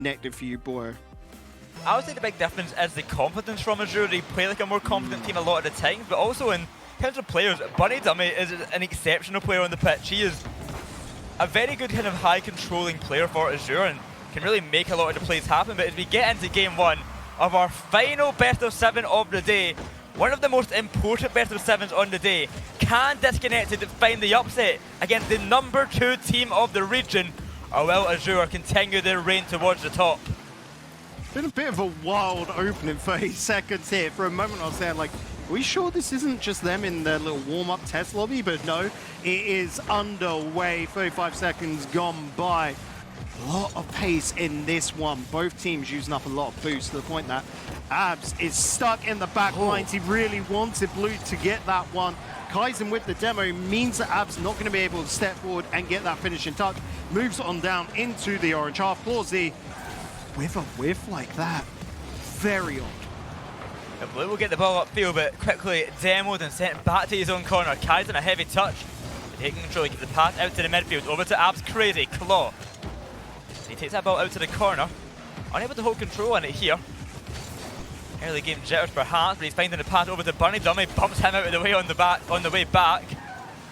connected for you, boy. I would say the big difference is the confidence from Azure. They play like a more confident team a lot of the time, but also in terms of players, Bunny Dummy is an exceptional player on the pitch. He is a very good kind of high controlling player for Azure and can really make a lot of the plays happen. But as we get into game one of our final best of 7 of the day, one of the most important best of 7s on the day, can Disconnected find the upset against the number 2 team of the region, or will Azure continue their reign towards the top? Been a bit of a wild opening 30 seconds here. For a moment I was there like, are we sure this isn't just them in their little warm-up test lobby? But no, it is underway. 35 seconds gone by. A lot of pace in this one. Both teams using up a lot of boost to the point that Abs is stuck in the back lines. He really wanted Blue to get that one. Kaizen with the demo means that Abs not going to be able to step forward and get that finishing touch. Moves on down into the orange half. Clawsy with a whiff like that. Very odd. And Blue will get the ball upfield, but quickly demoed and sent back to his own corner. Kaizen a heavy touch. Taking control, he gets the pass out to the midfield. Over to Abs, crazy. Claw. He takes that ball out to the corner. Unable to hold control on it here. Early game jitters perhaps, but he's finding the pass over to Bunny Dummy. Bumps him out of the way on the way back.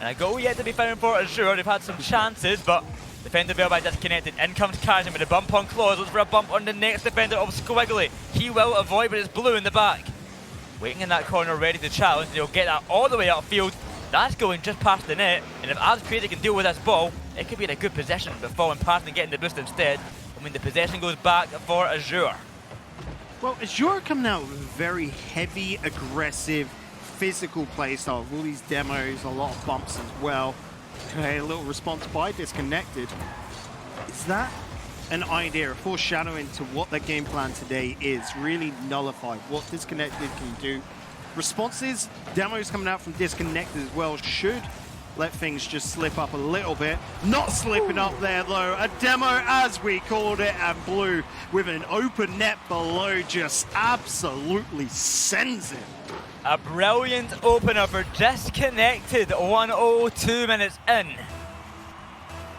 And a goal yet to be found for Azure. They've had some chances, but defended well by Disconnected. In comes Kaizen with a bump on Claws. Looks for a bump on the next defender of Squiggly. He will avoid, but it's Blue in the back. Waiting in that corner, ready to challenge. They'll get that all the way upfield. That's going just past the net. And if Abs Crazy can deal with this ball, it could be in a good position, but falling past and getting the boost instead. I mean, the possession goes back for Azure. Well, Azure coming out with a very heavy, aggressive, physical play style. All these demos, a lot of bumps as well. Okay, a little response by Disconnected. Is that an idea, a foreshadowing to what their game plan today is? Really nullify what Disconnected can do. Responses, demos coming out from Disconnected as well should let things just slip up a little bit. Not slipping up there though. A demo as we called it, and Blue with an open net below just absolutely sends it. A brilliant opener for Disconnected, 102 minutes in.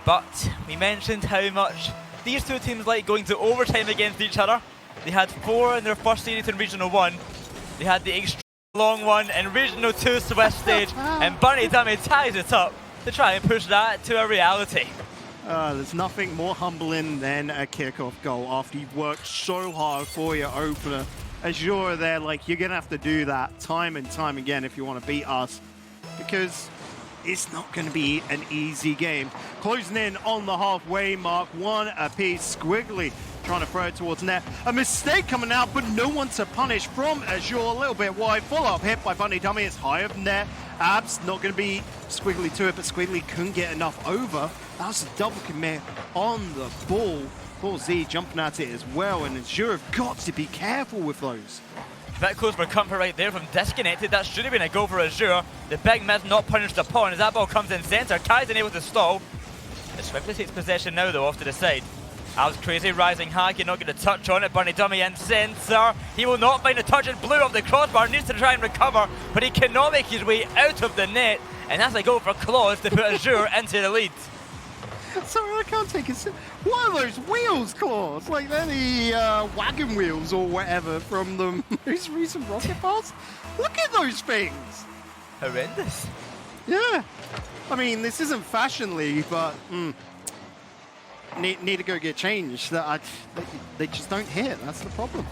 But we mentioned how much these two teams like going to overtime against each other. They had 4 in their first series in Regional 1. They had the extreme long one in Regional 2 Swiss stage, and Bunny Dummy ties it up to try and push that to a reality. There's nothing more humbling than a kickoff goal after you've worked so hard for your opener. Azure there, like, you're going to have to do that time and time again if you want to beat us, because it's not going to be an easy game. Closing in on the halfway mark, 1 apiece. Squiggly trying to throw it towards net. A mistake coming out, but no one to punish from Azure. A little bit wide. Follow-up hit by Bunny Dummy. It's high of net. Abs not going to be Squiggly to it, but Squiggly couldn't get enough over. That was a double commit on the ball. Poor Z jumping at it as well, and Azure have got to be careful with those. A bit close for comfort right there from Disconnected. That should have been a goal for Azure. The big miss not punished upon as that ball comes in centre. Kaizen able to stall. It swiftly takes possession now though, off to the side. Abs Crazy rising high, you're not going to touch on it. Bunny Dummy in centre. He will not find a touch, and Blue off the crossbar, needs to try and recover, but he cannot make his way out of the net. And that's a goal for Claws to put Azure into the lead. Sorry, I can't take it. What are those wheels, Claws? Like they're the wagon wheels or whatever from the most recent Rocket Pass? Look at those things! Horrendous. Yeah. I mean, this isn't Fashion League, but need to go get changed. They just don't hit. That's the problem.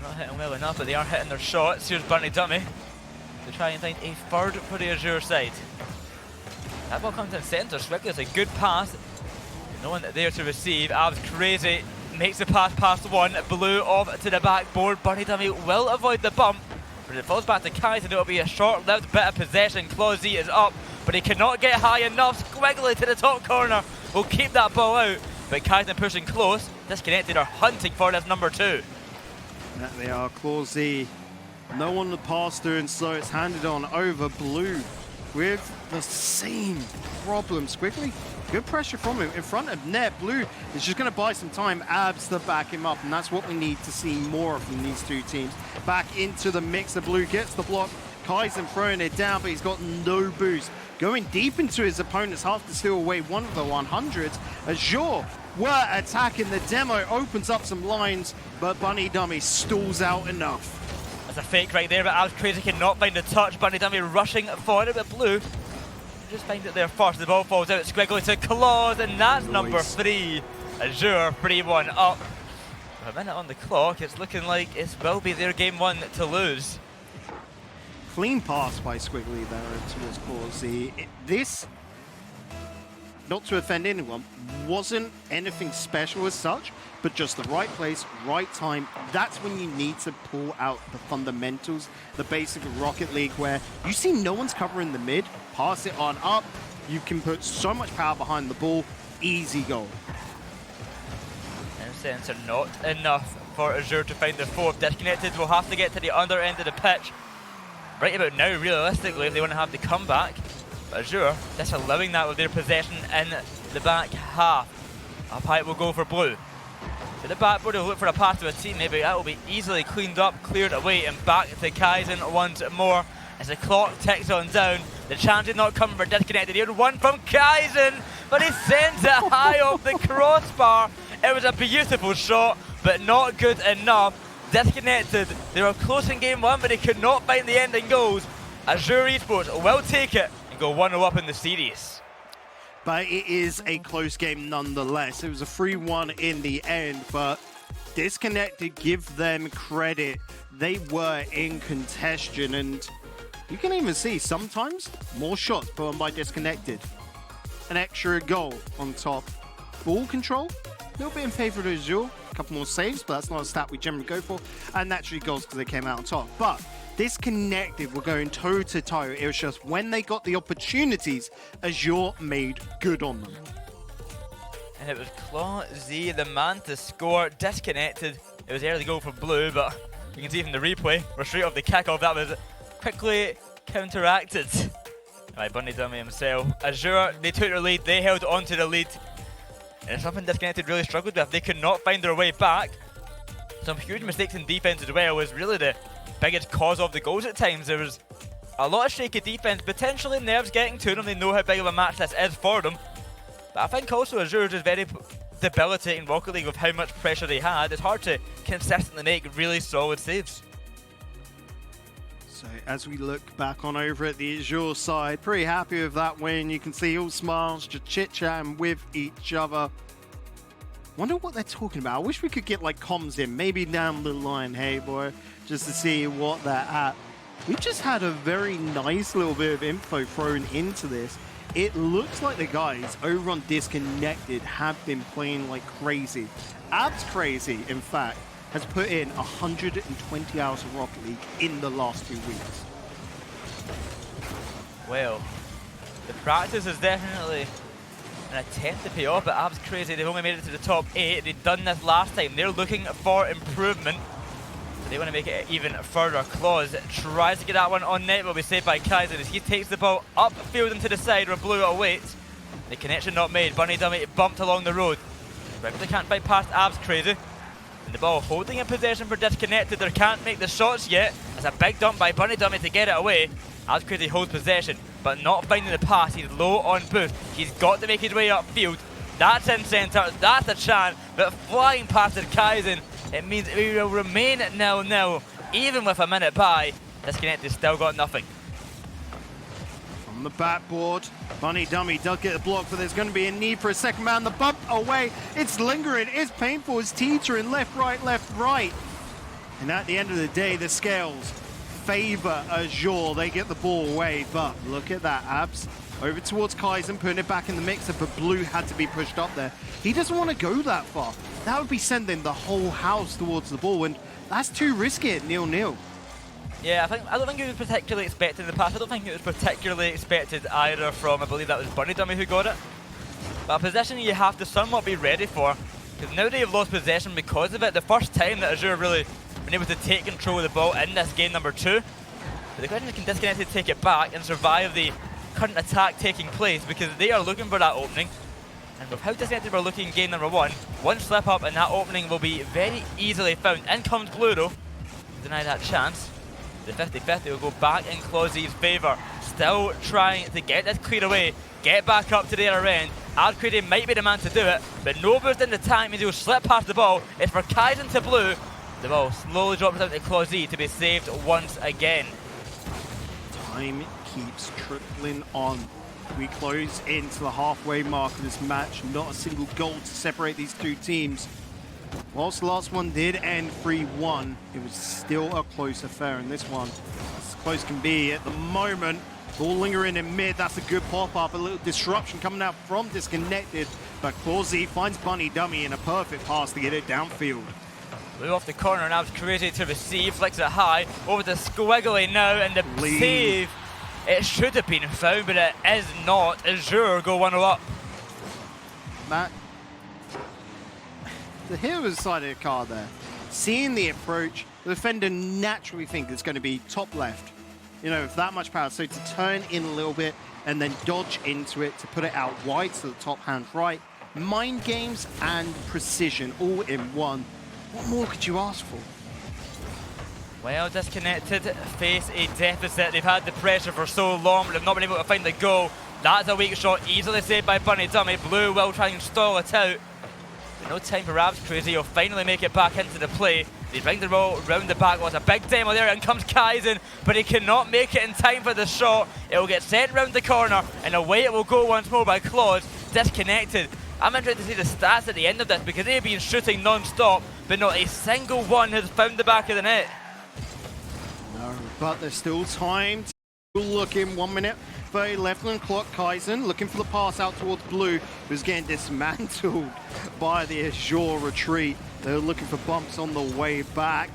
Not hitting well enough, but they are hitting their shots. Here's Bunny Dummy to try and find a third for the Azure side. That ball comes in centre. Swiggly has a good pass. No one there to receive. Abs Crazy makes the pass past 1. Blue off to the backboard. Bunny Dummy will avoid the bump, but it falls back to Kaizen. It'll be a short-lived bit of possession. Clawsy is up, but he cannot get high enough. Squiggly to the top corner will keep that ball out, but Kaizen pushing close. Disconnected are hunting for this number 2. There they are, Clawsy. No one to pass through, and so it's handed on over. Blue with the same problem. Squiggly, good pressure from him in front of net. Blue is just going to buy some time. Abs to back him up, and that's what we need to see more of from these two teams. Back into the mix. The Blue gets the block. Kaizen throwing it down, but he's got no boost. Going deep into his opponent's half to steal away one of the 100s. Azure were attacking. The demo opens up some lines, but Bunny Dummy stalls out enough. That's a fake right there, but Abs Crazy cannot find the touch. Bunny Dummy rushing for it, but Blue just finds it there first. The ball falls out squiggly to Claws, and that's number 3. Azure 3-1 up. With a minute on the clock, it's looking like it will be their game 1 to lose. Clean pass by Squiggly there towards Claws. This, not to offend anyone, wasn't anything special as such, but just the right place, right time. That's when you need to pull out the fundamentals, the basic of Rocket League, where you see no one's covering the mid, pass it on up, you can put so much power behind the ball, easy goal. And are not enough for Azure to find the 4th. Disconnected will have to get to the other end of the pitch right about now, realistically, if they want to have the comeback. But Azure disallowing that with their possession in the back half. APAC will go for Blue. To the backboard, he'll look for a pass to a teammate, but that will be easily cleaned up, cleared away, and back to Kaizen once more as the clock ticks on down. The chance is not coming for Disconnected here. One from Kaizen, but he sends it high off the crossbar. It was a beautiful shot, but not good enough. Disconnected. They were close in game 1, but they could not find the ending goals. Azure Esports will take it and go 1-0 up in the series. But it is a close game nonetheless. It was a 3-1 in the end, but Disconnected, give them credit. They were in contention, and you can even see sometimes more shots put on by Disconnected. An extra goal on top. Ball control, a little bit in favor of Azure. A couple more saves, but that's not a stat we generally go for. And naturally goals because they came out on top. But Disconnected were going toe-to-toe. It was just when they got the opportunities, Azure made good on them. And it was Claw Z, the man to score. Disconnected. It was early goal for Blue, but you can see from the replay, we're straight off the kickoff, that was quickly counteracted by Bunny Dummy himself. Azure, they took their lead, they held on to the lead. And it's something Disconnected really struggled with. They could not find their way back. Some huge mistakes in defense as well was really the biggest cause of the goals at times. There was a lot of shaky defense, potentially nerves getting to them. They know how big of a match this is for them. But I think also Azure is very debilitating Rocket League with how much pressure they had. It's hard to consistently make really solid saves. So as we look back on over at the Azure side, pretty happy with that win. You can see all smiles, just chit-chatting with each other. Wonder what they're talking about. I wish we could get like comms in, maybe down the line, hey boy, just to see what they're at. We just had a very nice little bit of info thrown into this. It looks like the guys over on Disconnected have been playing like crazy. Abs Crazy, in fact, has put in 120 hours of Rocket League in the last 2 weeks. Well, the practice is definitely an attempt to pay off, but Abs Crazy, they've only made it to the top 8. They've done this last time. They're looking for improvement. They want to make it even further. Claws tries to get that one on net, will be saved by Kaizen as he takes the ball upfield and to the side where Blue awaits. The connection not made. Bunny Dummy bumped along the road. But they can't fight past Abs Crazy. And the ball holding in possession for Disconnected. They can't make the shots yet. It's a big dump by Bunny Dummy to get it away. Abs Crazy holds possession, but not finding the pass. He's low on boost. He's got to make his way upfield. That's in centre. That's a chance. But flying past it, Kaizen. It means we will remain at 0-0, even with a minute by. Disconnected still got nothing. On the backboard, Bunny Dummy does get the block, but there's going to be a need for a second man. The bump away, it's lingering, it's painful, it's teetering, left, right. And at the end of the day, the scales favor Azure. They get the ball away, but look at that, Abs. Over towards Kaizen, putting it back in the mixer, but Blue had to be pushed up there. He doesn't want to go that far. That would be sending the whole house towards the ball, and that's too risky at 0-0. Yeah, I don't think it was particularly expected in the past. I don't think it was particularly expected either from, I believe that was Bunny Dummy who got it. But a position you have to somewhat be ready for, because now they've lost possession because of it. The first time that Azure really been able to take control of the ball in this game number 2. But the question is, can Disconnected take it back and survive the current attack taking place, because they are looking for that opening. And with how Disconnected were looking in game number 1, one slip up and that opening will be very easily found. In comes Blue though, deny that chance. The 50-50 will go back in Claw Z's favour. Still trying to get this cleared away, get back up to the other end. Crazy might be the man to do it, but no boost in the tank means he'll slip past the ball. It's for Kaizen to blue. The ball slowly drops out to Clausy to be saved once again. Time keeps trickling on. We close into the halfway mark of this match. Not a single goal to separate these two teams. Whilst the last one did end 3-1, it was still a close affair, and this one, as close can be at the moment. Ball lingering in mid, that's a good pop-up, a little disruption coming out from Disconnected, but Clausy finds Bunny Dummy in a perfect pass to get it downfield. Blue off the corner, and Abs crazy to receive, flicks it high, over to Squiggly now, and the save, it should have been found, but it is not. Azure go 1-0 up. Matt, the hero's side of the card there, seeing the approach, the defender naturally thinks it's going to be top left, you know, with that much power. So to turn in a little bit and then dodge into it, to put it out wide to the top hand right, mind games and precision all in one. What more could you ask for? Well, Disconnected face a deficit. They've had the pressure for so long, but they've not been able to find the goal. That's a weak shot, easily saved by Bunny Dummy. Blue will try and stall it out. But no time for Abs Crazy. He'll finally make it back into the play. They bring the ball round the back. Was a big demo there, and comes Kaizen, but he cannot make it in time for the shot. It will get sent round the corner, and away it will go once more by Claude. Disconnected. I'm interested to see the stats at the end of this, because they've been shooting non-stop, but not a single one has found the back of the net. No, but there's still time to look in 1 minute. 30 left on the clock. Kaizen looking for the pass out towards Blue, who's getting dismantled by the Azure retreat. They're looking for bumps on the way back.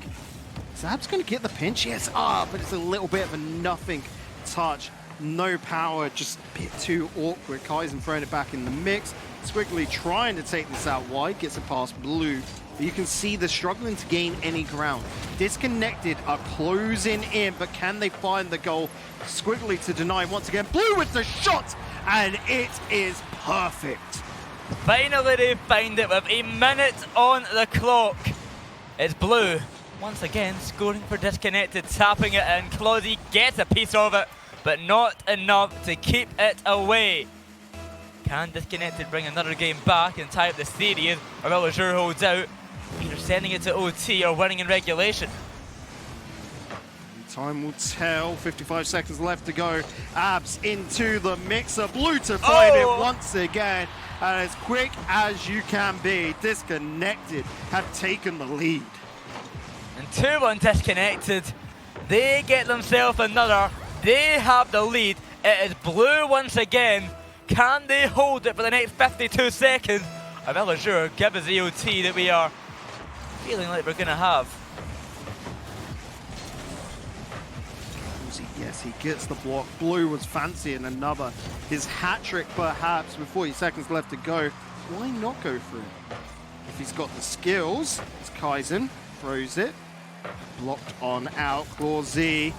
Zab's going to get the pinch. Yes, but it's a little bit of a nothing touch. No power, just a bit too awkward. Kaizen throwing it back in the mix. Squiggly trying to take this out wide, gets it past Blue. But you can see they're struggling to gain any ground. Disconnected are closing in, but can they find the goal? Squiggly to deny once again. Blue with the shot, and it is perfect. Finally they find it with a minute on the clock. It's Blue once again scoring for Disconnected, tapping it in. Clausy gets a piece of it, but not enough to keep it away. Can Disconnected bring another game back and tie up the series, or will Azure holds out, either sending it to OT or winning in regulation? Time will tell. 55 seconds left to go. Abs into the mixer. Blue to find it once again. And as quick as you can be, Disconnected have taken the lead. And 2-1 Disconnected. They get themselves another. They have the lead. It is Blue once again. Can they hold it for the next 52 seconds? Or will Azure give us the OT that we are feeling like we're going to have? Yes, he gets the block. Blue was fancying another. His hat trick perhaps with 40 seconds left to go. Why not go for it? If he's got the skills, it's Kaizen. Throws it. Blocked on out. Clausy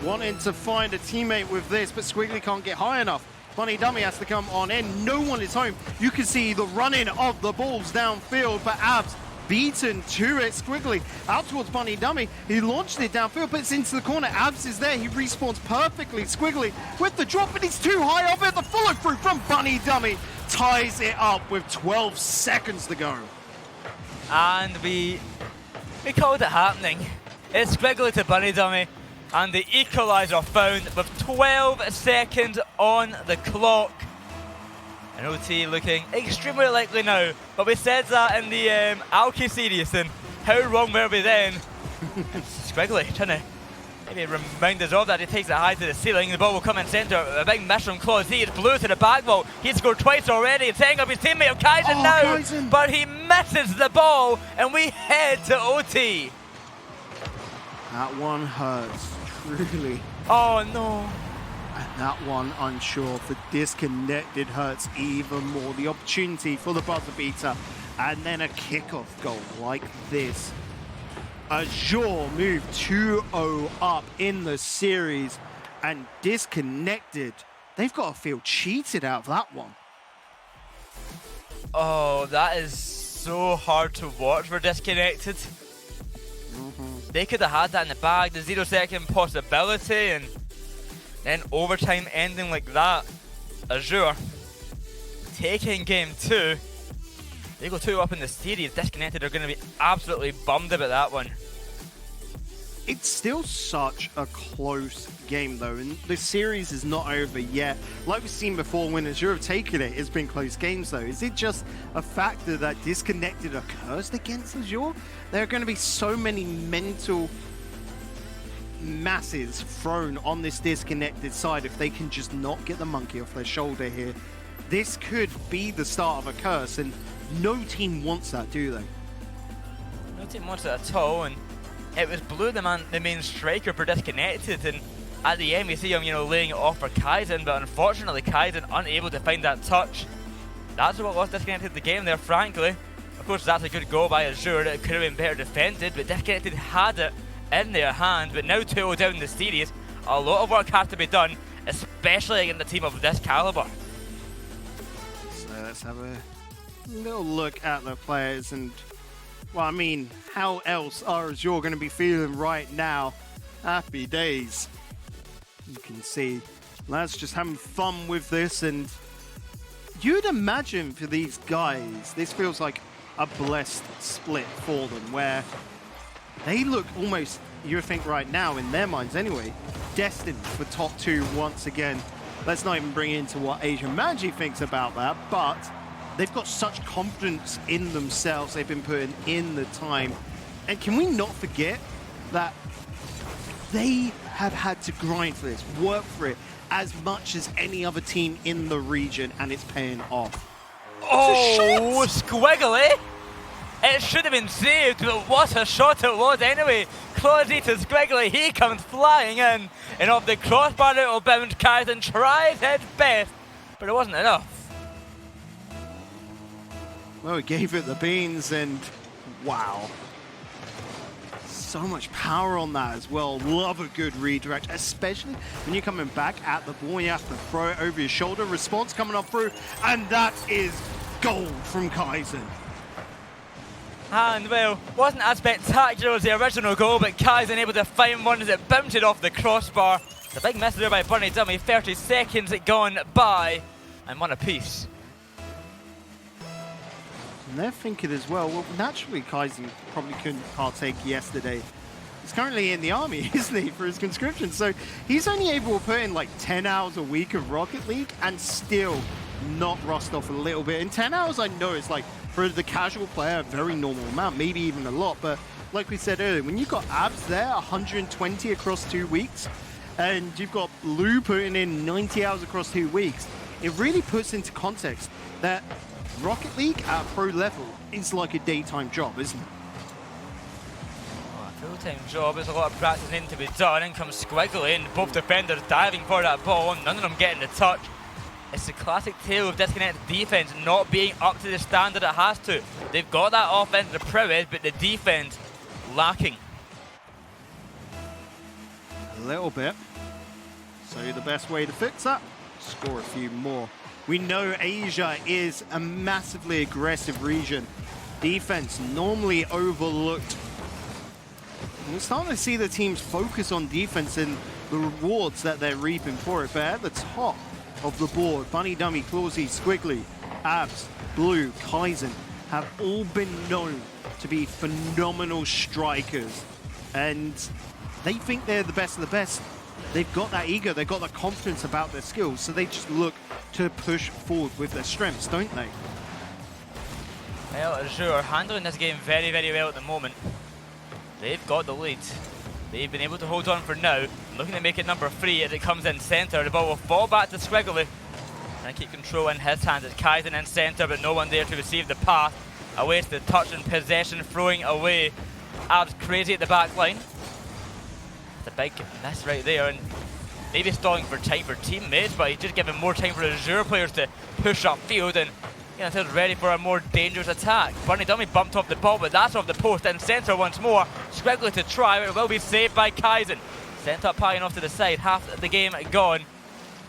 wanting to find a teammate with this, but Squiggly can't get high enough. Bunny Dummy has to come on in. No one is home. You can see the running of the balls downfield, but Abs beaten to it. Squiggly out towards Bunny Dummy. He launched it downfield, but it's into the corner. Abs is there. He respawns perfectly. Squiggly with the drop, but he's too high up it. The follow through from Bunny Dummy ties it up with 12 seconds to go. And we called it happening. It's Squiggly to Bunny Dummy, and the equaliser found with 12 seconds on the clock. And OT looking extremely likely now, but we said that in the Alki series, and how wrong were we then? Squiggly trying to maybe remind us of that. He takes it high to the ceiling, the ball will come in centre. A big miss from Clausy. It's Blue to the back wall. He's scored twice already, setting up his teammate of Kaizen now, Kaizen. But he misses the ball, and we head to OT. That one hurts, truly. Oh no. And that one, unsure, for Disconnected hurts even more. The opportunity for the buzzer beater, and then a kickoff goal like this. Azure move 2-0 up in the series, and Disconnected, they've got to feel cheated out of that one. Oh, that is so hard to watch for Disconnected. They could have had that in the bag, the 0-second possibility, and then overtime ending like that. Azure taking game 2. They go 2 up in the series. Disconnected are going to be absolutely bummed about that one. It's still such a close game though, and the series is not over yet. Like we've seen before, when Azure have taken it, it's been close games though. Is it just a factor that Disconnected are cursed against Azure? There are going to be so many mental masses thrown on this Disconnected side if they can just not get the monkey off their shoulder here. This could be the start of a curse, and no team wants that, do they? No team wants it at all, and it was Blue, the main striker for Disconnected, and at the end we see him, laying it off for Kaizen, but unfortunately Kaizen unable to find that touch. That's what lost Disconnected the game there, frankly. Of course, that's a good goal by Azure. It could have been better defended, but Disconnected had it in their hand, but now 2-0 down in the series. A lot of work has to be done, especially against a team of this caliber. So let's have a little look at the players, and well, I mean, how else are Azure going to be feeling right now? Happy days. You can see lads just having fun with this, and you'd imagine for these guys, this feels like a blessed split for them, where they look almost, you think right now, in their minds anyway, destined for top 2 once again. Let's not even bring into what Asian Manji thinks about that, but they've got such confidence in themselves. They've been putting in the time. And can we not forget that they have had to grind for this, work for it, as much as any other team in the region, and it's paying off. Oh, Squiggly! It should have been saved, but what a shot it was anyway. Claudita Squiggly, he comes flying in, and off the crossbar it will bounce. Kaizen tries his best, but it wasn't enough. Well, he gave it the beans, and wow. So much power on that as well. Love a good redirect, especially when you're coming back at the ball. You have to throw it over your shoulder. Response coming up through, and that is gold from Kaizen. And well, wasn't as spectacular as the original goal, but Kaizen able to find one as it bounced off the crossbar. The big miss there by Bunny Dummy. 30 seconds gone by, and one apiece. And they're thinking as well, naturally Kaizen probably couldn't partake yesterday. He's currently in the army, isn't he, for his conscription? So he's only able to put in like 10 hours a week of Rocket League and still not rust off a little bit. And 10 hours, I know, is like, for the casual player, a very normal amount, maybe even a lot. But like we said earlier, when you've got Abs there, 120 across 2 weeks, and you've got Blue putting in 90 hours across 2 weeks, it really puts into context that Rocket League at pro level is like a daytime job, isn't it? Oh, a full-time job. There's a lot of practice needing to be done. In comes Squiggly, and both defenders diving for that ball, none of them getting the touch. It's the classic tale of Disconnected defense not being up to the standard it has to. They've got that offensive prowess, but the defense lacking. A little bit. So the best way to fix that, score a few more. We know Asia is a massively aggressive region. Defense normally overlooked. And we're starting to see the teams focus on defense and the rewards that they're reaping for it. But at the top of the board, Bunny Dummy, Clawsy, Squiggly, Abs, Blue, Kaizen have all been known to be phenomenal strikers. And they think they're the best of the best. They've got that ego, they've got that confidence about their skills, so they just look to push forward with their strengths, don't they? Well, Azure are handling this game very, very well at the moment. They've got the lead. They've been able to hold on for now. Looking to make it number 3 as it comes in centre. The ball will fall back to Squiggly. And keep control in his hands. It's Kaizen in centre, but no one there to receive the pass. Awaits the touch and possession, throwing away. Abs crazy at the back line. It's a big miss right there, and maybe stalling for time for teammates, but he's just giving more time for Azure players to push upfield and get themselves ready for a more dangerous attack. Bunny Dummy bumped off the ball, but that's off the post in centre once more. Squiggly to try, but it will be saved by Kaizen. Sent up high and off to the side, half the game gone.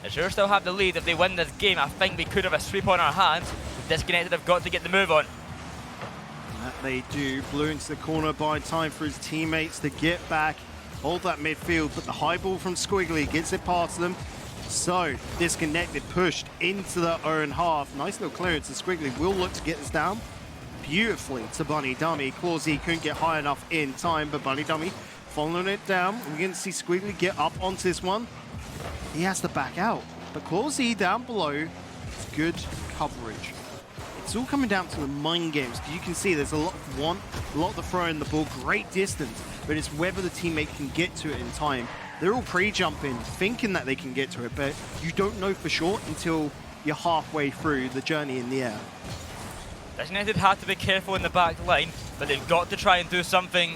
Azure still have the lead. If they win this game, I think we could have a sweep on our hands. Disconnected have got to get the move on. That they do. Blue into the corner, buying time for his teammates to get back. Hold that midfield, but the high ball from Squiggly gets it past them. So, Disconnected pushed into their own half. Nice little clearance, and Squiggly will look to get this down beautifully to Bunny Dummy. Clawzy couldn't get high enough in time, but Bunny Dummy following it down. We're going to see Squiggly get up onto this one. He has to back out, but Clawzy down below, it's good coverage. It's all coming down to the mind games. You can see there's a lot of want, a lot of the throwing the ball, great distance, but it's whether the teammate can get to it in time. They're all pre-jumping, thinking that they can get to it, but you don't know for sure until you're halfway through the journey in the air. Disconnected had to be careful in the back line, but they've got to try and do something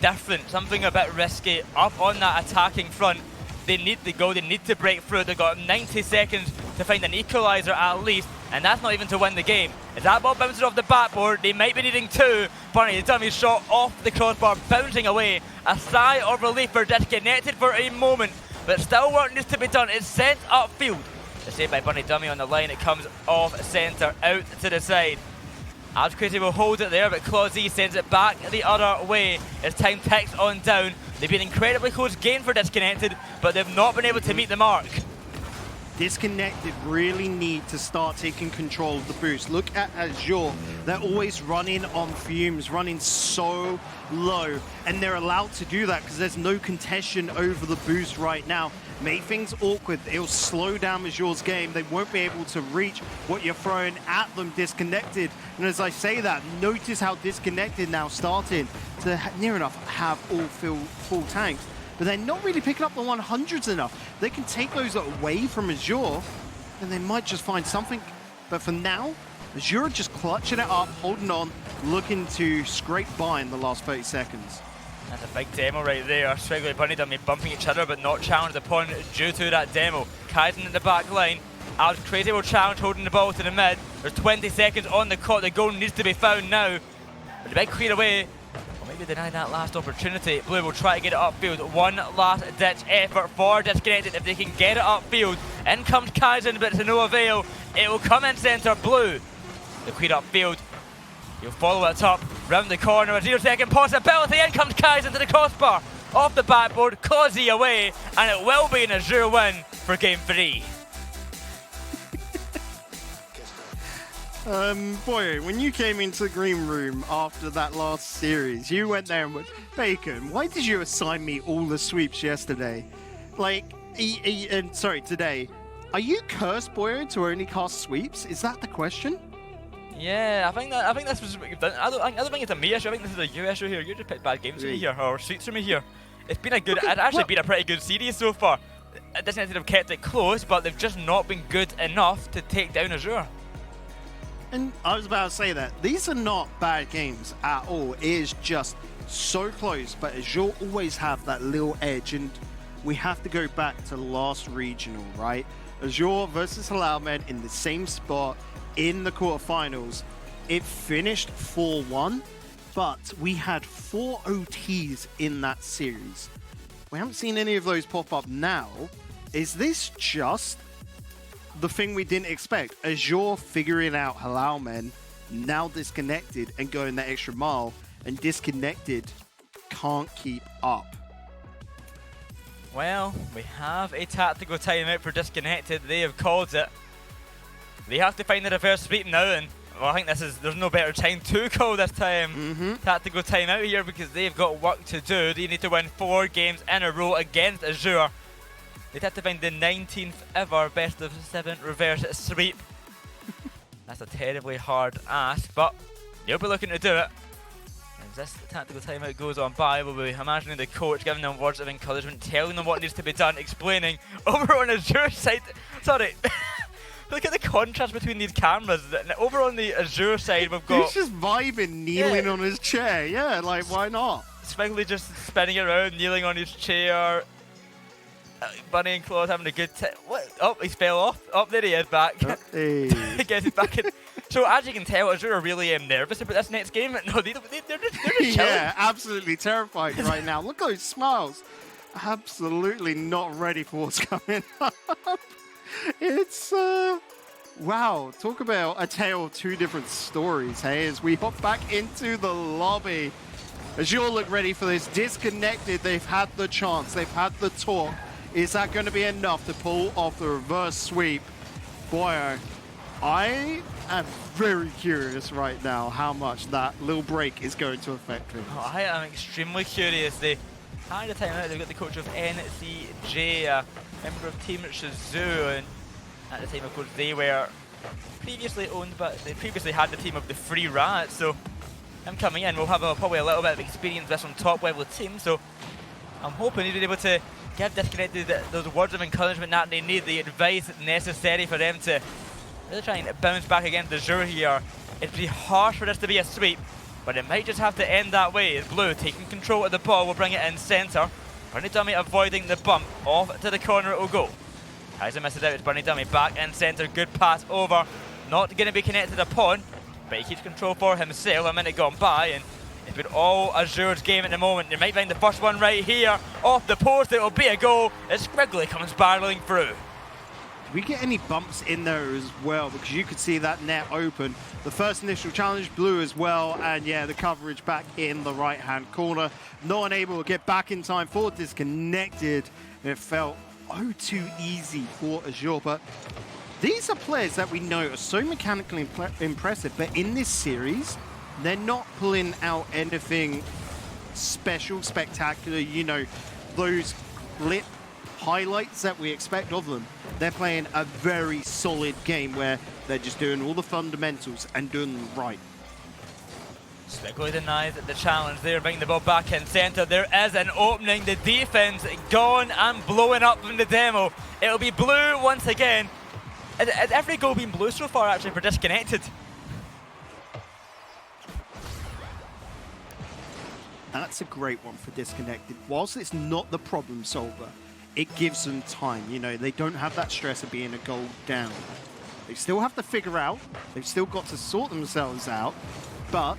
different, something a bit risky up on that attacking front. They need to go, they need to break through. They've got 90 seconds to find an equalizer at least, and that's not even to win the game. As that ball bounces off the backboard, they might be needing two. Bunny, the dummy shot off the crossbar, bouncing away. A sigh of relief for Disconnected for a moment, but still work needs to be done. It's sent upfield. The save by Bunny Dummy on the line, it comes off centre, out to the side. Abs Crazy will hold it there, but Clawzy sends it back the other way as time ticks on down. They've been incredibly close game for Disconnected, but they've not been able to meet the mark. Disconnected really need to start taking control of the boost. Look at Azure. They're always running on fumes, running so low, and they're allowed to do that because there's no contention over the boost right now. Make things awkward. It'll slow down Azure's game. They won't be able to reach what you're throwing at them, Disconnected. And as I say that, notice how Disconnected now starting to near enough have all full tanks. But they're not really picking up the 100s enough. They can take those away from Azure, and they might just find something. But for now, Azure are just clutching it up, holding on, looking to scrape by in the last 30 seconds. That's a big demo right there. Squiggly Bunny Dummy bumping each other, but not challenged upon due to that demo. Kaizen in the back line. Alex Crazy will challenge, holding the ball to the mid. There's 20 seconds on the clock. The goal needs to be found now. But the big clear away. Maybe deny that last opportunity. Blue will try to get it upfield. One last ditch effort for Disconnected if they can get it upfield. In comes Kaizen, but to no avail. It will come in centre. Blue, the clear upfield. He'll follow it up, round the corner, a 0-second possibility. In comes Kaizen to the crossbar. Off the backboard, Clawzy away, and it will be an Azure win for game 3. Boy, when you came into the green room after that last series, you went there and went, Bacon, why did you assign me all the sweeps yesterday? Like, sorry, today. Are you cursed, Boyo, to only cast sweeps? Is that the question? Yeah, I think that's what you've done. I don't think it's a me issue. I think this is a you issue here. You just picked bad games for me here, or sweeps for me here. It's been a good. It's actually been a pretty good series so far. Disconnected have kept it close, but they've just not been good enough to take down Azure. And I was about to say that these are not bad games at all. It is just so close, but Azure always have that little edge, and we have to go back to the last regional, right? Azure versus Halalmen in the same spot in the quarterfinals. It finished 4-1, but we had 4 OTs in that series. We haven't seen any of those pop up now. Is this just the thing we didn't expect? Azure figuring out Halalmen, now Disconnected and going that extra mile, and Disconnected can't keep up. Well, we have a tactical timeout for Disconnected. They have called it. They have to find the reverse sweep now, and well, I think there's no better time to call this time. Tactical timeout here because they've got work to do. They need to win 4 games in a row against Azure. They'd have to find the 19th ever best of 7 reverse sweep. That's a terribly hard ask, but they'll be looking to do it. As this tactical timeout goes on by, we'll be imagining the coach giving them words of encouragement, telling them what needs to be done, explaining over on Azure side. Sorry. Look at the contrast between these cameras. Over on the Azure side, we've got... He's just vibing, kneeling on his chair. Yeah, like, why not? Squiggly just spinning around, kneeling on his chair. Bunny and Claw's having a good time. What? Oh, he fell off. Oh, there he is, back. Hey. Gets it back in. So, as you can tell, Azure are really nervous about this next game. No, they're just chilling. Yeah, absolutely terrified right now. Look at those smiles. Absolutely not ready for what's coming up. It's, wow, talk about a tale of 2 different stories, hey, as we hop back into the lobby. Azure look ready for this. Disconnected, they've had the chance, they've had the talk. Is that going to be enough to pull off the reverse sweep? Boy, I am very curious right now how much that little break is going to affect him. Oh, I am extremely curious. They had a time out. They've got the coach of NCJ, a member of Team AZU, and at the time, of course, they were previously owned, but they previously had the team of the Free Rats. So him coming in will have probably a little bit of experience with some top level teams. So I'm hoping he's been able to give Disconnected those words of encouragement that they need, the advice necessary for them to really try and bounce back against Azure here. It'd be harsh for this to be a sweep, but it might just have to end that way. As Blue taking control of the ball will bring it in centre. Bunny Dummy avoiding the bump, off to the corner it will go. Kaiser misses out, it's Bunny Dummy back in centre, good pass over. Not going to be connected upon, but he keeps control for himself. A minute gone by, and it's been all Azure's game at the moment. They might find the first one right here, off the post, it will be a goal as Squiggly comes barreling through. Did we get any bumps in there as well? Because you could see that net open. The first initial challenge, Blue as well, and yeah, the coverage back in the right-hand corner. No one able to get back in time for Disconnected. It felt oh too easy for Azure, but these are players that we know are so mechanically impressive, but in this series, they're not pulling out anything special, spectacular, you know, those clip highlights that we expect of them. They're playing a very solid game where they're just doing all the fundamentals and doing them right. Squiggly denies the challenge there, bringing the ball back in centre. There is an opening, the defense gone and blowing up from the demo. It'll be Blue once again. Has every goal been Blue so far actually for Disconnected? That's a great one for Disconnected. Whilst it's not the problem solver, it gives them time. You know, they don't have that stress of being a goal down. They still have to figure out, they've still got to sort themselves out, but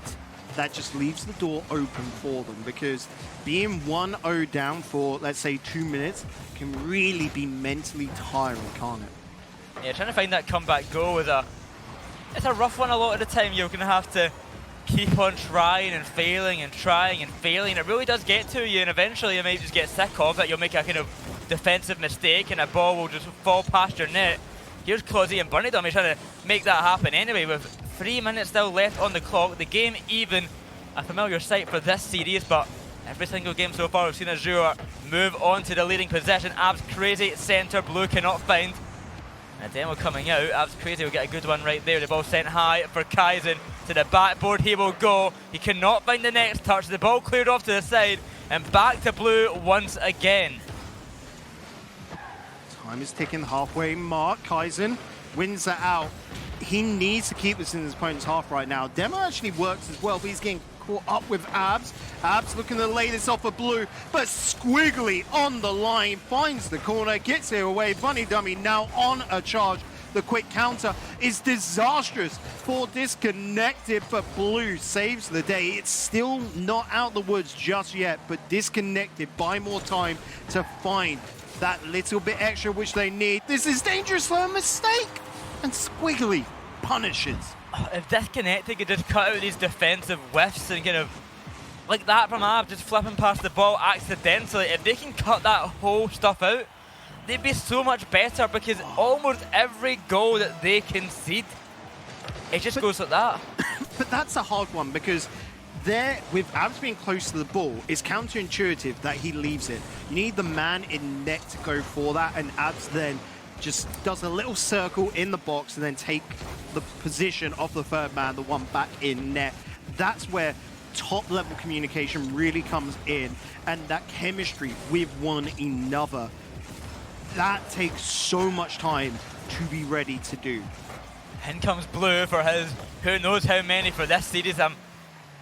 that just leaves the door open for them, because being 1-0 down for, let's say, 2 minutes can really be mentally tiring, can't it? Yeah, trying to find that comeback goal is it's a rough one a lot of the time. You're going to have to keep on trying and failing and trying and failing. It really does get to you, and eventually you may just get sick of it. You'll make a kind of defensive mistake and a ball will just fall past your net. Here's Clausy and Bunny Dummy trying to make that happen anyway, with 3 minutes still left on the clock. The game even, a familiar sight for this series, but every single game so far we've seen Azure move on to the leading position. Abs Crazy centre, Blue cannot find. And a demo coming out, Abs Crazy will get a good one right there. The ball sent high for Kaizen to the backboard, he will go. He cannot find the next touch, the ball cleared off to the side, and back to Blue once again. Time is ticking, halfway mark. Kaizen wins that out. He needs to keep this in his opponent's half right now. Demo actually works as well, but he's getting caught up with Abs. Abs looking to lay this off for Blue, but Squiggly on the line, finds the corner, gets it away. Bunny Dummy now on a charge. The quick counter is disastrous for Disconnected, but Blue saves the day. It's still not out the woods just yet, but Disconnected buy more time to find that little bit extra which they need. This is dangerous for a mistake, and Squiggly punishes. If Disconnected could just cut out these defensive whiffs and kind of like that from Ab, just flipping past the ball accidentally, if they can cut that whole stuff out, they'd be so much better, because almost every goal that they concede, it just goes like that. But that's a hard one, because there, with Abs being close to the ball, it's counterintuitive that he leaves it. You need the man in net to go for that, and Abs then just does a little circle in the box and then take the position of the third man, the one back in net. That's where top level communication really comes in, and that chemistry with one another. That takes so much time to be ready to do. In comes Blue for his who knows how many for this series. I'm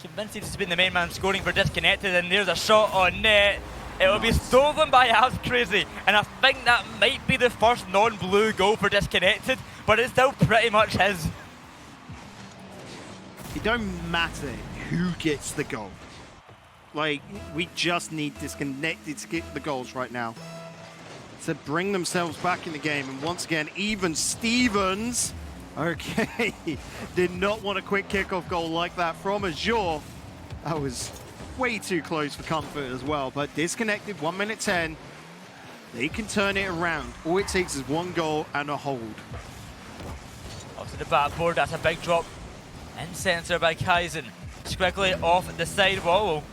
convinced he's been the main man scoring for Disconnected, and there's a shot on net. It will be stolen by Abs Crazy, and I think that might be the first non-blue goal for Disconnected, but it's still pretty much his. It don't matter who gets the goal. Like, we just need Disconnected to get the goals right now to bring themselves back in the game. And once again, even Stevens, okay, did not want a quick kickoff goal like that from Azure. That was way too close for comfort as well. But Disconnected, 1 minute 10. They can turn it around. All it takes is one goal and a hold. Off to the backboard, that's a big drop. In centre by Kaizen. Squiggly off the side wall.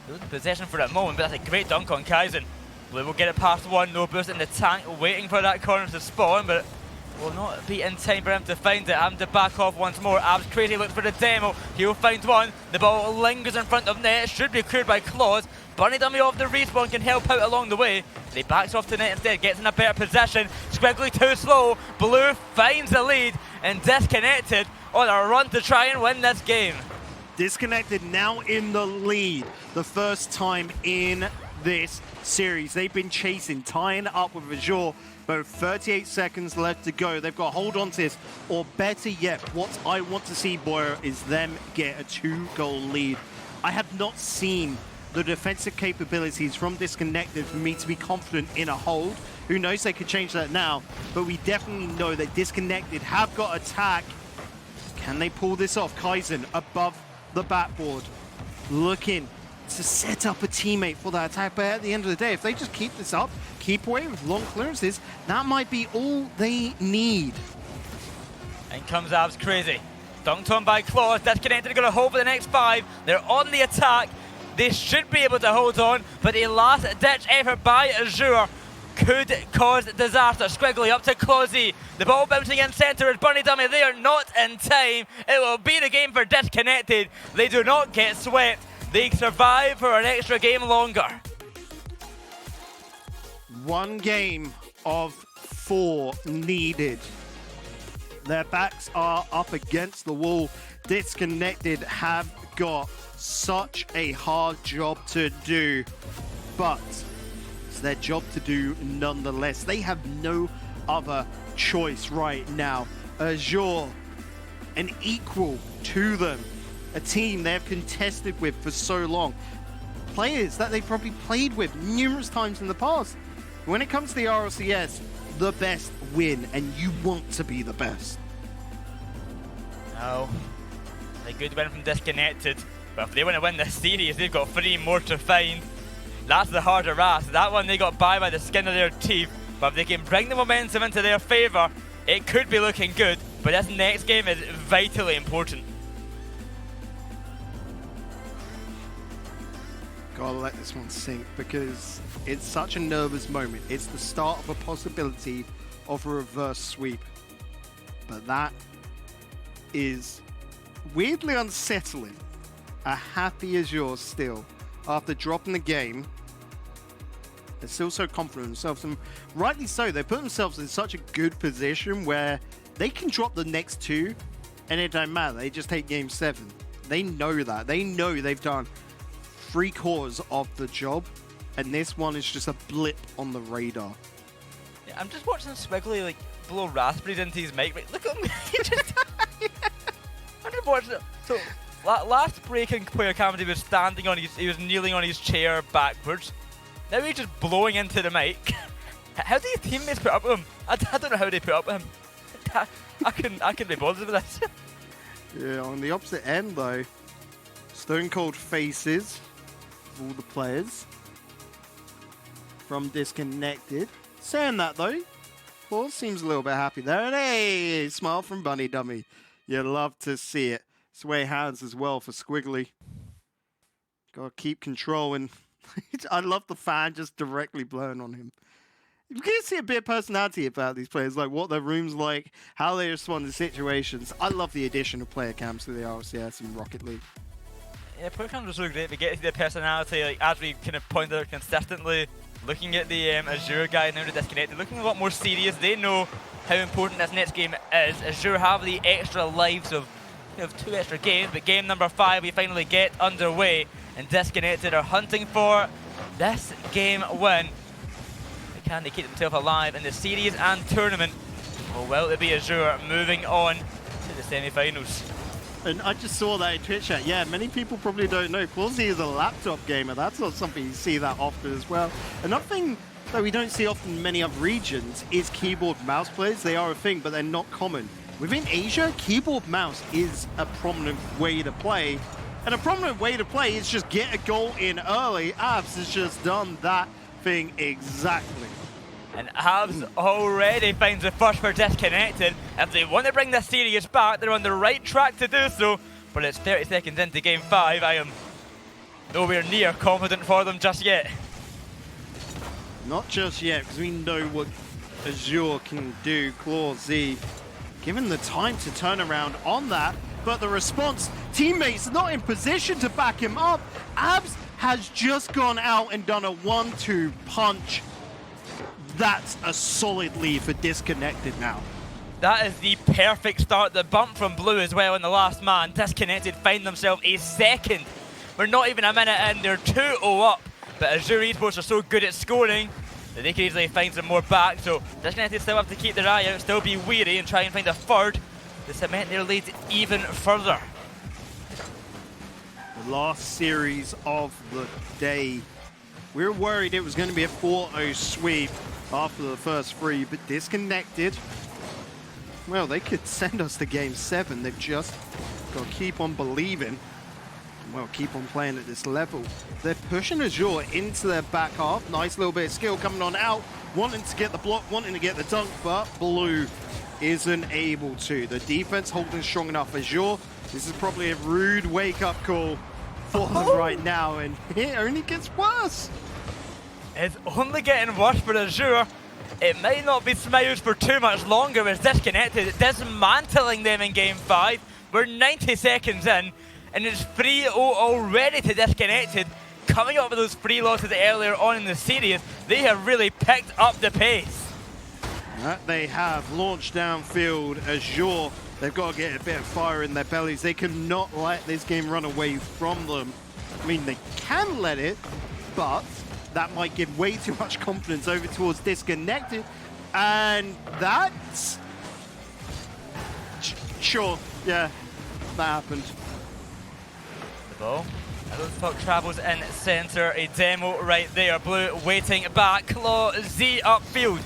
Losing possession for a moment, but that's a great dunk on Kaizen. Blue will get it past one, no boost in the tank, waiting for that corner to spawn, but will not be in time for him to find it. Having to back off once more. Abs Crazy looks for the demo. He'll find one. The ball lingers in front of net. Should be cleared by Claws. Bunny Dummy off the respawn can help out along the way. But he backs off to net instead, gets in a better possession. Squiggly too slow. Blue finds the lead and Disconnected on a run to try and win this game. Disconnected now in the lead. The first time in this series. They've been chasing, tying up with Azure. About 38 seconds left to go. They've got to hold on to this, or better yet, what I want to see, Boyer, is them get a 2-goal lead. I have not seen the defensive capabilities from Disconnected for me to be confident in a hold. Who knows, they could change that now, but we definitely know that Disconnected have got attack. Can they pull this off? Kaizen above the backboard, looking to set up a teammate for that attack, but at the end of the day, if they just keep this up, keep away with long clearances, that might be all they need. In comes Abs Crazy. Dunked on by Claws. Disconnected, going to hold for the next 5. They're on the attack. They should be able to hold on, but a last-ditch effort by Azure could cause disaster. Squiggly up to Clausy. The ball bouncing in centre is Bunny Dummy. They are not in time. It will be the game for Disconnected. They do not get swept. They survive for an extra game longer. One game of 4 needed. Their backs are up against the wall. Disconnected have got such a hard job to do, but it's their job to do nonetheless. They have no other choice right now. Azure, an equal to them. A team they've contested with for so long. Players that they've probably played with numerous times in the past. When it comes to the RLCS, the best win, and you want to be the best. No. A good win from Disconnected. But if they want to win this series, they've got 3 more to find. That's the harder ask. That one they got by the skin of their teeth. But if they can bring the momentum into their favour, it could be looking good. But this next game is vitally important. Gotta let this one sink because it's such a nervous moment. It's the start of a possibility of a reverse sweep. But that is weirdly unsettling. A happy Azure still, after dropping the game. They're still so confident in themselves, and rightly so. They put themselves in such a good position where they can drop the next 2 and it don't matter. They just take game 7. They know that. They know they've done 3/4 of the job, and this one is just a blip on the radar. Yeah, I'm just watching Squiggly like blow raspberries into his mic. Look at him. I'm just watching it. So last break in player cams, he was standing on he was kneeling on his chair backwards. Now he's just blowing into the mic. How do his teammates put up with him? I don't know how they put up with him. I couldn't be bothered with this. Yeah, on the opposite end though, stone cold faces of all the players from Disconnected. Saying that though, Paul seems a little bit happy there. And hey, smile from Bunny Dummy. You love to see it. Sway hands as well for Squiggly. Gotta keep controlling. I love the fan just directly blowing on him. You can see a bit of personality about these players, like what their room's like, how they respond to situations. I love the addition of player cams to the RLCS and Rocket League. Yeah, player cams are so great. We get to the personality, like as we kind of pointed out consistently. Looking at the Azure guy now to Disconnected, looking a lot more serious. They know how important this next game is. Azure have the extra lives of 2 extra games, but game number 5 we finally get underway, and Disconnected are hunting for this game win. Can they keep themselves alive in the series and tournament? Or will it be Azure moving on to the semi-finals? And I just saw that in Twitch chat. Yeah, many people probably don't know. Clausy is a laptop gamer. That's not something you see that often as well. Another thing that we don't see often in many other regions is keyboard mouse players. They are a thing, but they're not common. Within Asia, keyboard mouse is a prominent way to play. And a prominent way to play is just get a goal in early. Abs has just done that thing exactly. And Habs already finds the first for Disconnected. If they want to bring this series back, they're on the right track to do so. But it's 30 seconds into Game 5. I am nowhere near confident for them just yet. Not just yet, because we know what Azure can do. Claw Z, given the time to turn around on that, but the response, teammates not in position to back him up. Abs has just gone out and done a 1-2 punch. That's a solid lead for Disconnected now. That is the perfect start. The bump from Blue as well in the last man. Disconnected find themselves a second. We're not even a minute in, they're 2-0 up. But Azure Esports are so good at scoring that they can easily find some more back. So Disconnected still have to keep their eye out, still be wary and try and find a third to cement their lead even further. The last series of the day. We were worried it was going to be a 4-0 sweep after the first three, but Disconnected, well, they could send us to Game 7. They've just got to keep on believing. Well, keep on playing at this level. They're pushing Azure into their back half. Nice little bit of skill coming on out. Wanting to get the block, wanting to get the dunk, but Blue isn't able to. The defense holding strong enough. Azure, this is probably a rude wake-up call for them right now, and it only gets worse. It's only getting worse for Azure. It might not be smiles for too much longer as Disconnected dismantling them in Game 5. We're 90 seconds in, and it's 3-0 already to Disconnected. Coming up with those 3 losses earlier on in the series, they have really picked up the pace. That they have launched downfield. Azure, they've got to get a bit of fire in their bellies. They cannot let this game run away from them. I mean, they can let it, but that might give way too much confidence over towards Disconnected. And that's... Sure, yeah, that happened. The ball. Puck travels in centre. A demo right there. Blue waiting back. Claw Z upfield.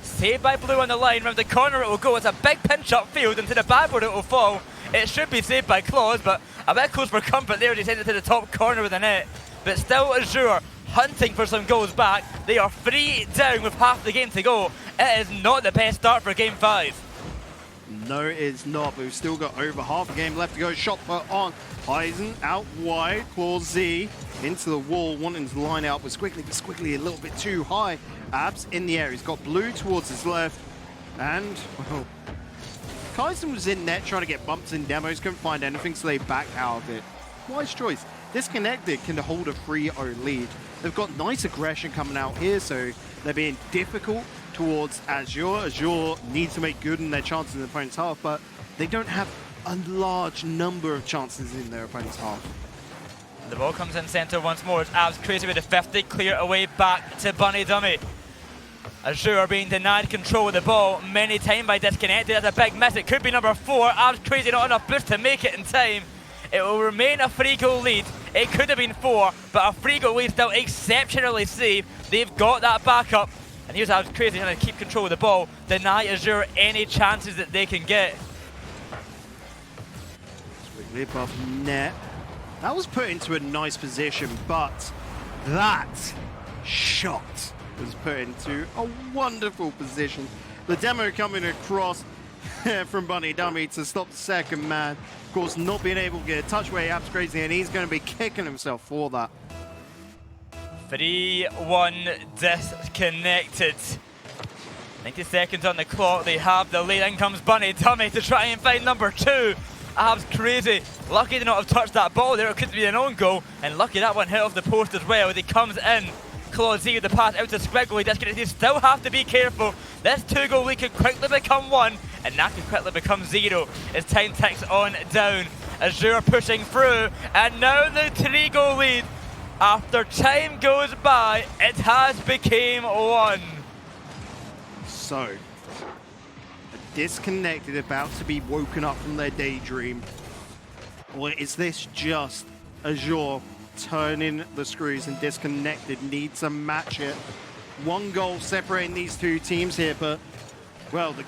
Saved by Blue on the line. Round the corner it will go. It's a big pinch upfield. Into the backboard it will fall. It should be saved by Claws, but a bit close for comfort there. He sent it to the top corner of the net. But still Azure hunting for some goals back. They are 3 down with half the game to go. It is not the best start for Game 5. No, it's not, but we've still got over half a game left to go. Shot put on. Eisen out wide. Claw Z into the wall, wanting to line out, but Squiggly a little bit too high. Abs in the air. He's got Blue towards his left. And, well, Kaisen was in net trying to get bumps in demos. Couldn't find anything, so they backed out of it. Wise choice. Disconnected can hold a 3-0 lead. They've got nice aggression coming out here, so they're being difficult towards Azure. Azure needs to make good in their chances in the opponent's half, but they don't have a large number of chances in their opponent's half. The ball comes in centre once more. It's Abs crazy with the 50, clear away back to Bunny Dummy. Azure being denied control of the ball many times by Disconnected. That's a big miss. It could be number 4. Abs crazy, not enough boost to make it in time. It will remain a 3-goal lead. It could have been 4, but a 3-goal lead still exceptionally safe. They've got that backup. And here's Abs crazy trying to keep control of the ball, deny Azure any chances that they can get. Squiggly above net. That was put into a nice position, but that shot was put into a wonderful position. The demo coming across from Bunny Dummy to stop the second man. Of course, not being able to get a touch away, Abs crazy, and he's going to be kicking himself for that. 3-1 Disconnected. 90 seconds on the clock. They have the lead. In comes Bunny Dummy to try and find number 2. Abs crazy. Lucky to not have touched that ball there. It could be an own goal. And lucky that one hit off the post as well. As he comes in. Claw Z with the pass out to Squiggly. Disconnected still have to be careful. This 2-goal lead could quickly become 1. And that could quickly become 0 as time ticks on down. Azure pushing through. And now the 3-goal lead. After time goes by, it has became 1. So, Disconnected about to be woken up from their daydream. Or is this just Azure turning the screws and Disconnected needs to match it? 1 goal separating these two teams here, but, well, the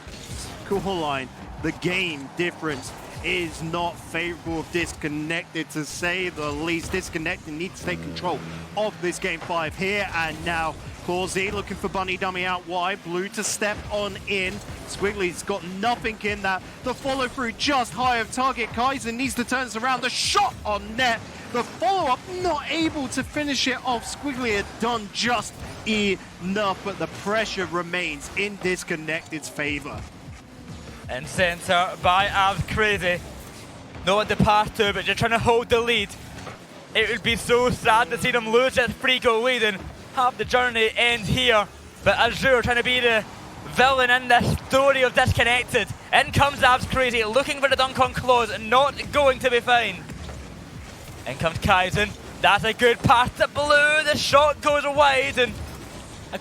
score line, the game difference is not favorable of Disconnected, to say the least. Disconnected needs to take control of this Game 5 here and now. Claw-Z looking for Bunny Dummy out wide. Blue to step on in. Squiggly's got nothing in that. The follow through just high of target. Kaizen needs to turn this around. The shot on net. The follow-up not able to finish it off. Squiggly had done just enough, but the pressure remains in Disconnected's favor. And center by Abs Crazy. Not at the path to, but just trying to hold the lead. It would be so sad to see them lose this 3-goal lead and have the journey end here. But Azure trying to be the villain in this story of Disconnected. In comes Abs Crazy, looking for the dunk on Claws, not going to be fine. In comes Kaizen. That's a good pass to Blue. The shot goes wide and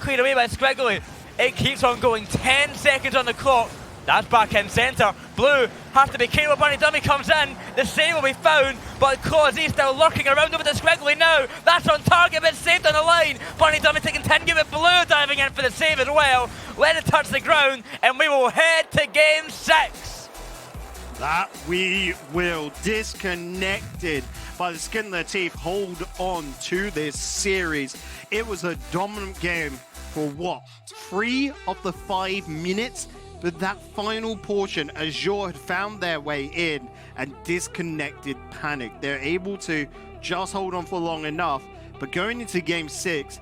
cleared away by Squiggly. It keeps on going. 10 seconds on the clock. That's back in centre. Blue has to be careful. Bunny Dummy comes in. The save will be found, but Claw-Z still lurking around over the Squiggly now. That's on target, but saved on the line. Bunny Dummy taking 10, give it Blue diving in for the save as well. Let it touch the ground, and we will head to game 6. That we will. Disconnected by the skin of their teeth. Hold on to this series. It was a dominant game for what? 3 of the 5 minutes? But that final portion, Azure had found their way in and Disconnected panicked. They're able to just hold on for long enough, but going into game 6,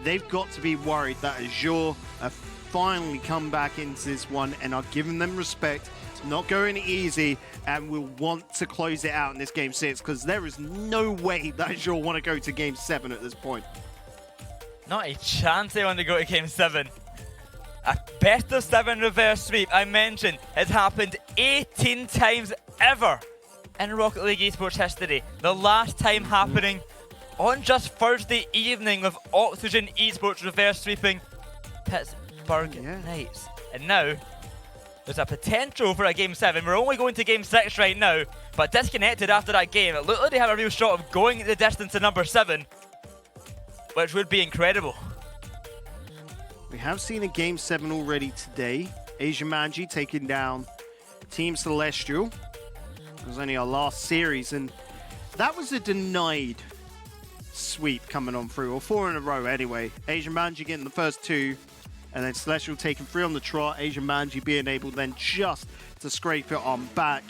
they've got to be worried that Azure have finally come back into this one and are giving them respect, not going easy, and will want to close it out in this game 6, because there is no way that Azure want to go to game 7 at this point. Not a chance they want to go to game 7. A best of 7 reverse sweep, I mentioned, has happened 18 times ever in Rocket League Esports history. The last time happening on just Thursday evening with Oxygen Esports reverse sweeping Pittsburgh Knights. And now, there's a potential for a game 7. We're only going to game 6 right now, but Disconnected after that game, it looked like they have a real shot of going the distance to number 7, which would be incredible. We have seen a game 7 already today. Asia Manji taking down Team Celestial. It was only our last series, and that was a denied sweep coming on through, or 4 in a row anyway. Asia Manji getting the first 2, and then Celestial taking 3 on the trot. Asia Manji being able then just to scrape it on back.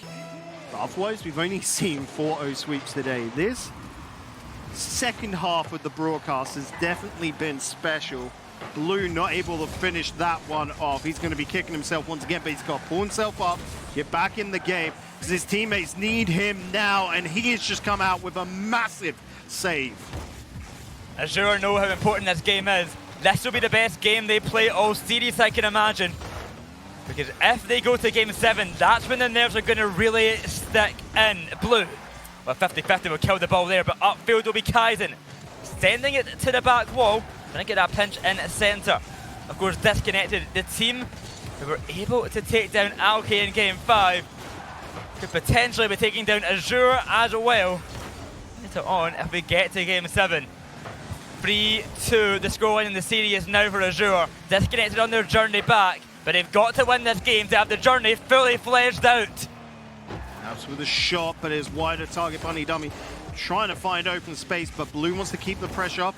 But otherwise, we've only seen 4-0 sweeps today. This second half of the broadcast has definitely been special. Blue not able to finish that one off. He's going to be kicking himself once again, but he's got to pull himself up, get back in the game, because his teammates need him now, and he has just come out with a massive save. Azure know how important this game is. This will be the best game they play all series, I can imagine. Because if they go to game 7, that's when the nerves are going to really stick in. Blue, well, 50-50 will kill the ball there, but upfield will be Kaizen. Sending it to the back wall. Trying to get that pinch in centre. Of course, Disconnected, the team who were able to take down Alki in game 5, could potentially be taking down Azure as well later on if we get to game 7. 3-2, the scoreline in the series now for Azure. Disconnected on their journey back, but they've got to win this game to have the journey fully fledged out. Abs with a shot, but it's wider target. Bunny Dummy trying to find open space, but Blue wants to keep the pressure up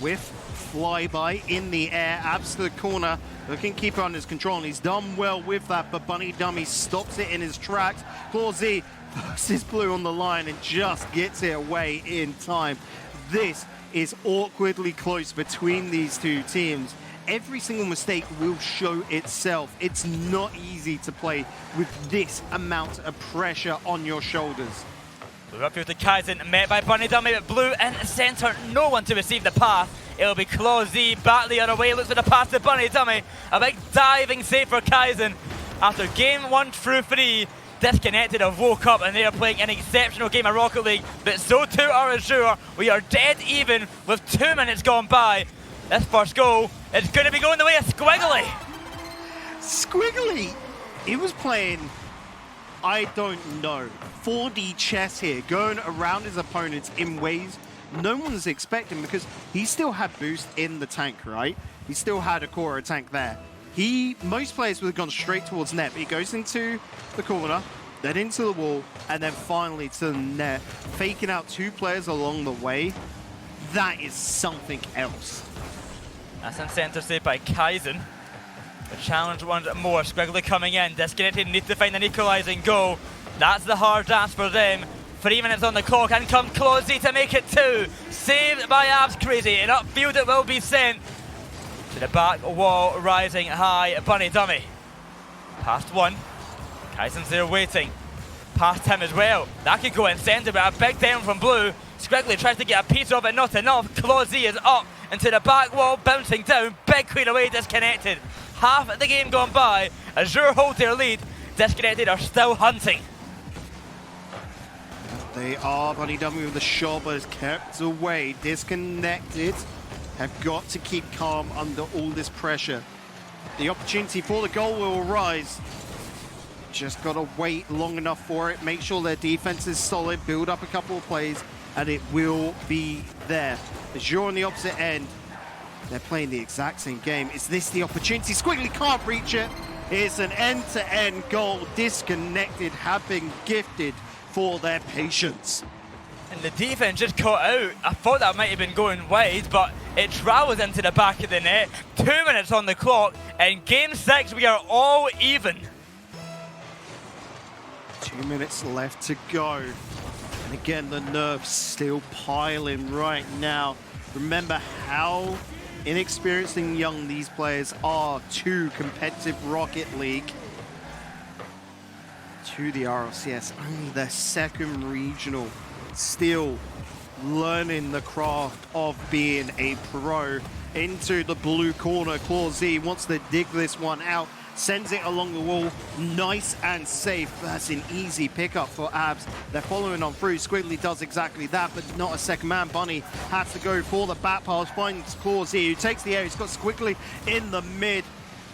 with flyby in the air. Abs to the corner, looking to keep it under his control, and he's done well with that, but Bunny Dummy stops it in his tracks. Claw-Z versus Blue on the line and just gets it away in time. This is awkwardly close between these two teams. Every single mistake will show itself. It's not easy to play with this amount of pressure on your shoulders. Blue upfield to Kaizen, met by Bunny Dummy, but Blue in centre, no one to receive the pass. It'll be Claw-Z back the other way, looks for the pass to Bunny Dummy. A big diving save for Kaizen. After game 1 through 3, Disconnected have woke up and they are playing an exceptional game of Rocket League, but so too are Azure. We are dead even with 2 minutes gone by. This first goal is going to be going the way of Squiggly. Squiggly, he was playing, I don't know, 4D chess here, going around his opponents in ways no one's expecting, because he still had boost in the tank, right? He still had a core tank there. Most players would have gone straight towards net, but he goes into the corner, then into the wall, and then finally to the net, faking out 2 players along the way. That is something else. That's in centre saved by Kaizen. The challenge once more. Squiggly coming in. Disconnected. Need to find an equalising goal. That's the hard ask for them. 3 minutes on the clock. And comes Closey to make it 2. Saved by Abs Crazy. And upfield it will be sent to the back wall. Rising high. Bunny Dummy. Past 1. Kaizen's there waiting. Past him as well. That could go in centre, but a big down from Blue. Squiggly tries to get a piece of it, not enough. Closey is up into the back wall, bouncing down. Big clear away, disconnected. Half of the game gone by. Azure hold their lead. Disconnected are still hunting. They are. Bunny Dummy with the shot, but is kept away. Disconnected. Have got to keep calm under all this pressure. The opportunity for the goal will arise. Just got to wait long enough for it. Make sure their defense is solid. Build up a couple of plays, and it will be there. Azure on the opposite end. They're playing the exact same game. Is this the opportunity? Squiggly can't reach it. It's an end-to-end goal. Disconnected have been gifted for their patience. And the defense just caught out. I thought that might have been going wide, but it travels into the back of the net. 2 minutes on the clock. In game 6, we are all even. 2 minutes left to go. And again, the nerves still piling right now. Remember how inexperienced and young these players are to competitive Rocket League. To the RLCS, only their second regional. Still learning the craft of being a pro. Into the blue corner, Claw-Z wants to dig this one out. Sends it along the wall, nice and safe. That's an easy pickup for Abs. They're following on through. Squiggly does exactly that, but not a second man. Bunny has to go for the back pass, finds Claw-Z, who takes the air. He's got Squiggly in the mid.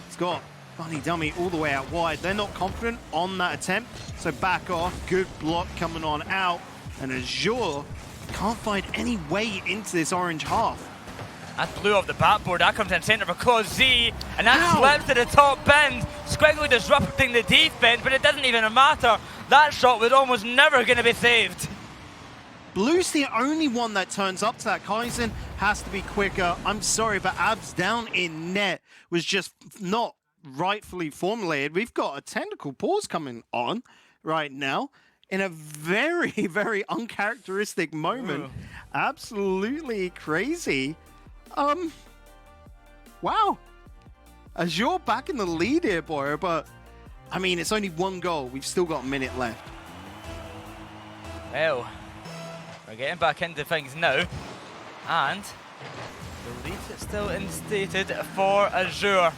He's got Bunny Dummy all the way out wide. They're not confident on that attempt, so back off. Good block coming on out, and Azure can't find any way into this orange half. That's Blue off the backboard. That comes in centre for Claw-Z, and that slips to the top bend. Squiggly disrupting the defense, but it doesn't even matter. That shot was almost never going to be saved. Blue's the only one that turns up to that. Kaizen has to be quicker. I'm sorry, but Abs down in net was just not rightfully formulated. We've got a technical pause coming on right now in a very, very uncharacteristic moment. Ooh. Absolutely crazy. Wow. Azure back in the lead here, boy, but I mean, it's only one goal. We've still got a minute left. Well, we're getting back into things now, and the lead is still instated for Azure.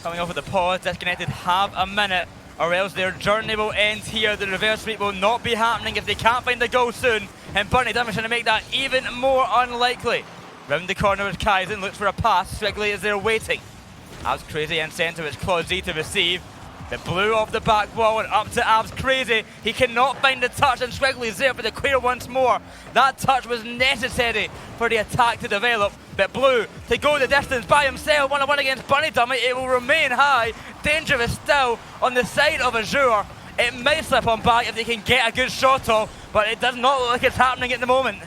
Coming off with the pause, disconnected, have a minute, or else their journey will end here. The reverse sweep will not be happening if they can't find the goal soon, and Bunny Dummy trying to make that even more unlikely. Round the corner with Kaizen, looks for a pass. Squiggly is there waiting. Abs Crazy in centre, it's Claw-Z to receive. The blue off the back wall and up to Abs Crazy. He cannot find the touch, and Squiggly is there for the clear once more. That touch was necessary for the attack to develop. But Blue to go the distance by himself, 1-on-1 against Bunny Dummy. It will remain high. Dangerous still on the side of Azure. It may slip on back if they can get a good shot off, but it does not look like it's happening at the moment.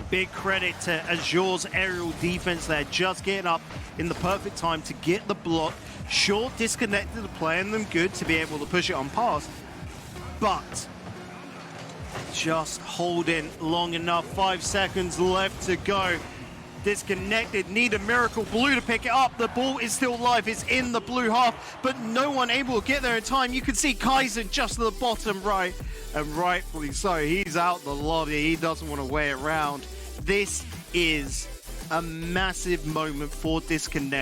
Big credit to Azure's aerial defense there, just getting up in the perfect time to get the block. Sure, disconnected, playing them good to be able to push it on pass, but just holding long enough. 5 seconds left to go. Disconnected, need a miracle. Blue to pick it up. The ball is still live. It's in the blue half, but no one able to get there in time. You can see Kaizen just to the bottom right, and rightfully so. He's out the lobby. He doesn't want to wait around. This is a massive moment for Disconnect.